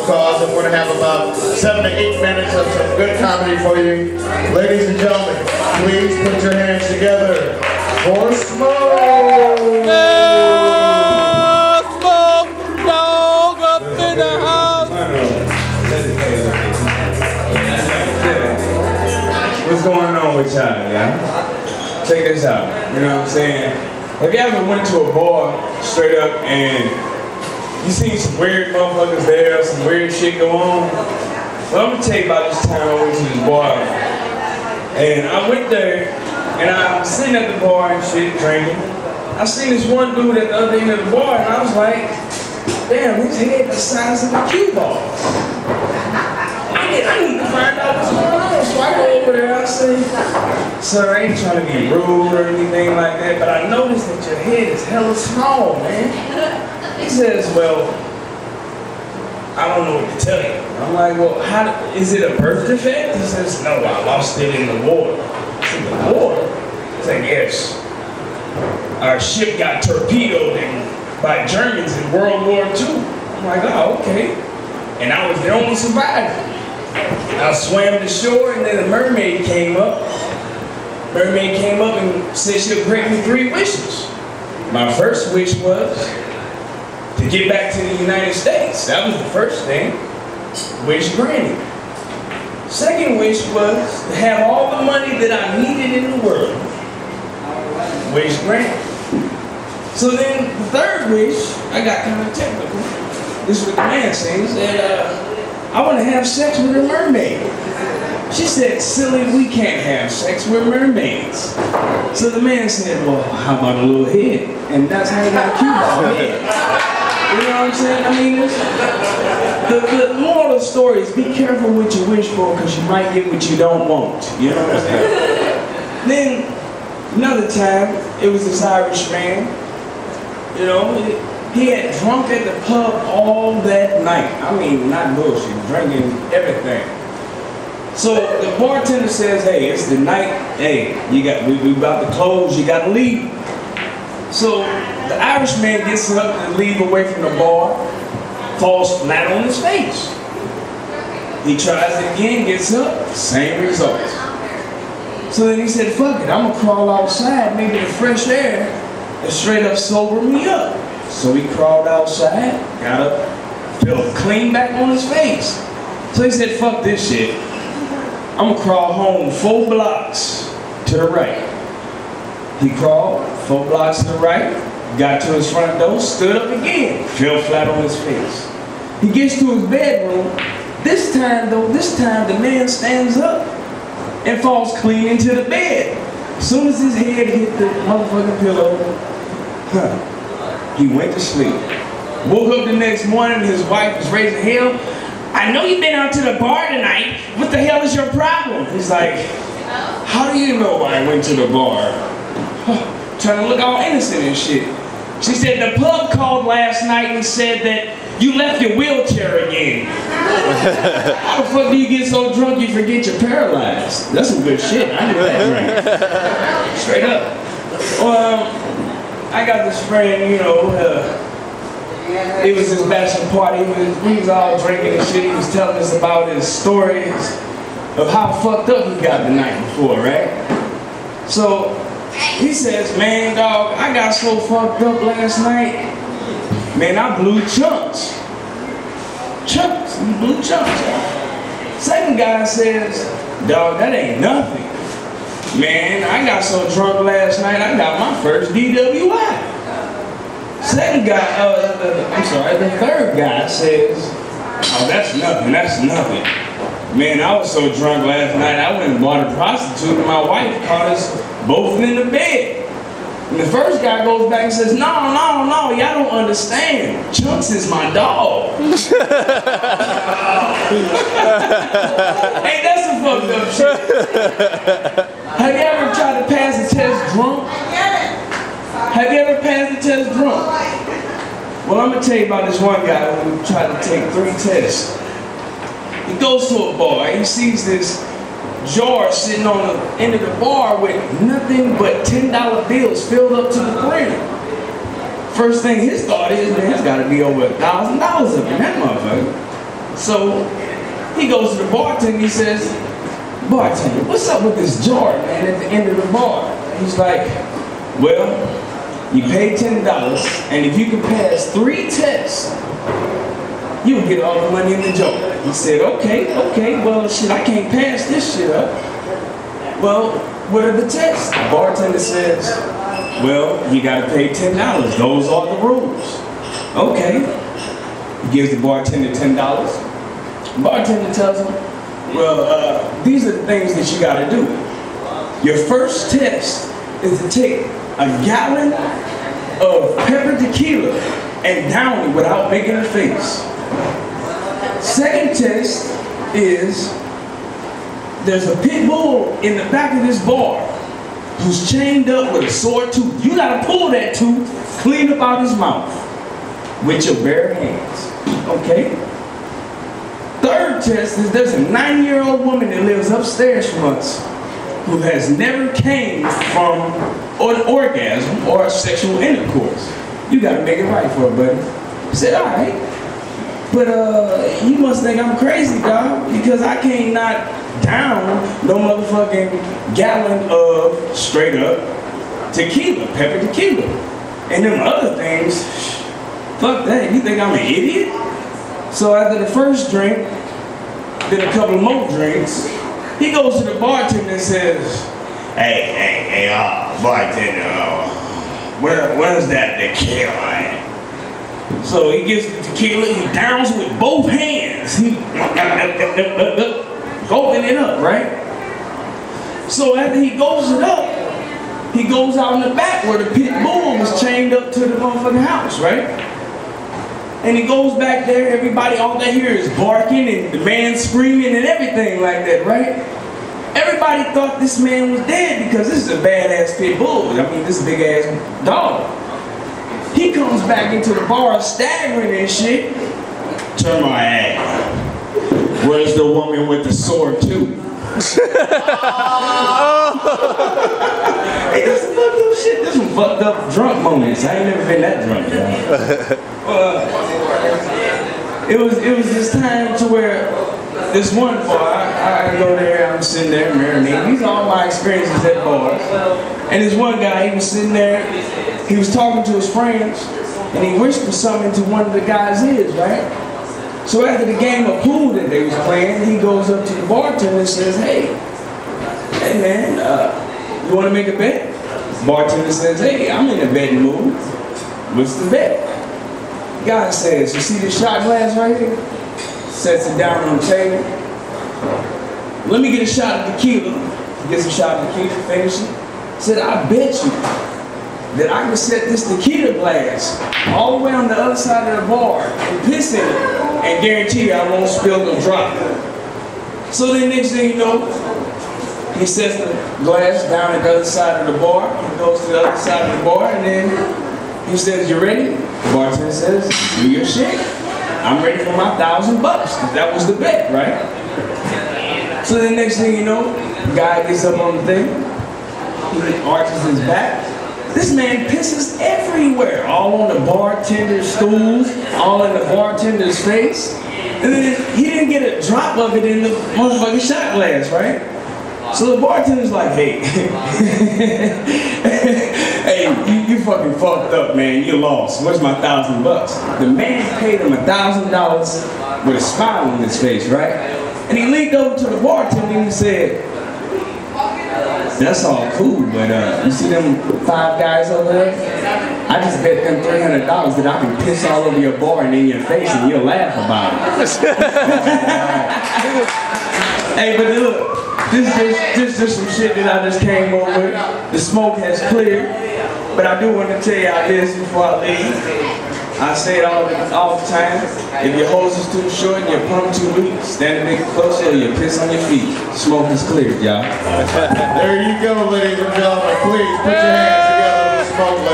cause, and we're going to have about 7 to 8 minutes of some good comedy for you. Ladies and gentlemen, please put your hands together for Smoke! Smoke dog up in the house! What's going on with y'all, y'all? Check this out, you know what I'm saying? Have you ever went to a bar straight up and you seen some weird motherfuckers there, some weird shit go on? Well, I'm gonna tell you about this time I went to this bar. And I went there and I was sitting at the bar and shit, drinking. I seen this one dude at the other end of the bar and I was like, damn, his head the size of a cue ball. I need to find out what's going on. So I go over there, I say, sir, I ain't trying to be rude or anything like that, but I noticed that your head is hella small, man. He says, well, I don't know what to tell you. I'm like, well, is it a birth defect? He says, no, I lost it in the war. I said, the war? He's like, yes. Our ship got torpedoed by Germans in World War II. I'm like, oh, okay. And I was the only survivor. I swam to shore and then a mermaid came up. Mermaid came up and said she'll grant me 3 wishes. My first wish was to get back to the United States. That was the first thing. Wish granted. Second wish was to have all the money that I needed in the world. Wish granted. So then the third wish, I got kind of technical. This is what the man said. He said, I want to have sex with a mermaid. She said, silly, we can't have sex with mermaids. So the man said, well, how about a little head? And that's how he got a cue ball head. You know what I'm saying? I mean, the moral of the story is be careful what you wish for because you might get what you don't want. You know what I'm saying? Then, another time, it was this Irish man. You know, he had drunk at the pub all that night. I mean, not bullshit, drinking everything. So the bartender says, hey, it's the night, hey, we about to close, you gotta leave. So the Irishman gets up to leave away from the bar, falls flat on his face. He tries it again, gets up, same results. So then he said, fuck it, I'm gonna crawl outside, maybe the fresh air, and straight up sober me up. So he crawled outside, got up, fell clean back on his face. So he said, fuck this shit. I'm gonna crawl home 4 blocks to the right. He crawled 4 blocks to the right, got to his front door, stood up again, fell flat on his face. He gets to his bedroom. This time the man stands up and falls clean into the bed. As soon as his head hit the motherfucking pillow, he went to sleep. Woke up the next morning, his wife was raising hell. I know you've been out to the bar tonight. What the hell is your problem? He's like, how do you know I went to the bar? Trying to look all innocent and shit. She said, the pub called last night and said that you left your wheelchair again. How the fuck do you get so drunk you forget you're paralyzed? That's some good shit. I knew that drink. Straight up. Well, I got this friend, you know, it was his bachelor party. We was all drinking and shit. He was telling us about his stories of how fucked up he got the night before, right? So he says, man, dog, I got so fucked up last night. Man, I blew chunks. Chunks, he blew chunks. Second guy says, dog, that ain't nothing. Man, I got so drunk last night, I got my first DWI. Second guy, the third guy says, oh, that's nothing, that's nothing. Man, I was so drunk last night, I went and bought a prostitute and my wife caught us both in the bed. And the first guy goes back and says, no, y'all don't understand. Chunks is my dog. Hey, that's some fucked up shit. Have you ever tried to pass the test drunk? Have you ever passed the test drunk? Well, I'm going to tell you about this one guy who tried to take 3 tests. He goes to a bar, he sees this jar sitting on the end of the bar with nothing but $10 bills filled up to the brim. First thing his thought is, man, it's got to be over $1,000 up in that motherfucker. So he goes to the bartender, he says, bartender, what's up with this jar, man, at the end of the bar? He's like, well, you pay $10, and if you can pass 3 tests, you'll get all the money in the jar. He said, okay, well, shit, I can't pass this shit up. Well, what are the tests? The bartender says, well, you gotta pay $10. Those are the rules. Okay. He gives the bartender $10. The bartender tells him, well, these are the things that you gotta do. Your first test is to take a gallon of pepper tequila and down it without making a face. Second test is there's a pit bull in the back of this bar who's chained up with a sore tooth. You gotta pull that tooth clean up out his mouth with your bare hands. Okay? Third test is there's a 9-year-old woman that lives upstairs from us who has never came from an orgasm or a sexual intercourse. You gotta make it right for her, buddy. I said, all right. But you must think I'm crazy, dog, because I can't knock down no motherfucking gallon of straight up tequila, pepper tequila. And them other things, fuck that, you think I'm an idiot? So after the first drink, then a couple more drinks, he goes to the bartender and says, hey, bartender, where's that tequila at? So he gets the tequila, he downs it with both hands. He open it up, right? So after he goes it up, he goes out in the back where the pit bull was chained up to the motherfucking house, right? And he goes back there, everybody, all they hear is barking and the man screaming and everything like that, right? Everybody thought this man was dead because this is a badass pit bull. I mean, this big ass dog. He comes back into the bar staggering and shit. Turn my ass. Where's the woman with the sore tooth? Hey, this is fucked up shit. This some fucked up drunk moments. I ain't never been that drunk, y'all. It was this time to where this one bar, I go there, I'm sitting there marinating. These are all my experiences at bars. And this one guy, he was sitting there, he was talking to his friends, and he whispered something to one of the guys' ears, right? So after the game of pool that they was playing, he goes up to the bartender and says, hey man, you want to make a bet? Bartender says, hey, I'm in a betting mood. What's the bet? The guy says, you see this shot glass right here? Sets it down on the table. Let me get a shot of tequila. He gets a shot of tequila, finishes it. Said, I bet you that I can set this tequila glass all the way on the other side of the bar and piss in it and guarantee you I won't spill no drop. So then next thing you know, he sets the glass down at the other side of the bar. He goes to the other side of the bar and then he says, you ready? The bartender says, do your shit. I'm ready for my $1,000. That was the bet, right? So then next thing you know, the guy gets up on the thing. He arches his back. This man pisses everywhere, all on the bartender's stools, all in the bartender's face. And then he didn't get a drop of it in the motherfucking shot glass, right? So the bartender's like, hey, hey, you fucking fucked up, man. You lost. Where's my $1,000? The man paid him $1,000 with a smile on his face, right? And he leaned over to the bartender and he said, that's all cool, but you see them 5 guys over there? I just bet them $300 that I can piss all over your bar and in your face and you'll laugh about it. Hey, but look, this is some shit that I just came up with. The smoke has cleared, but I do want to tell y'all this before I leave. I say it all the time. If your hose is too short and your pump too weak, stand a bit closer or you piss on your feet. Smoke is cleared, y'all. There you go, ladies and gentlemen. Please put your hands together for smoke.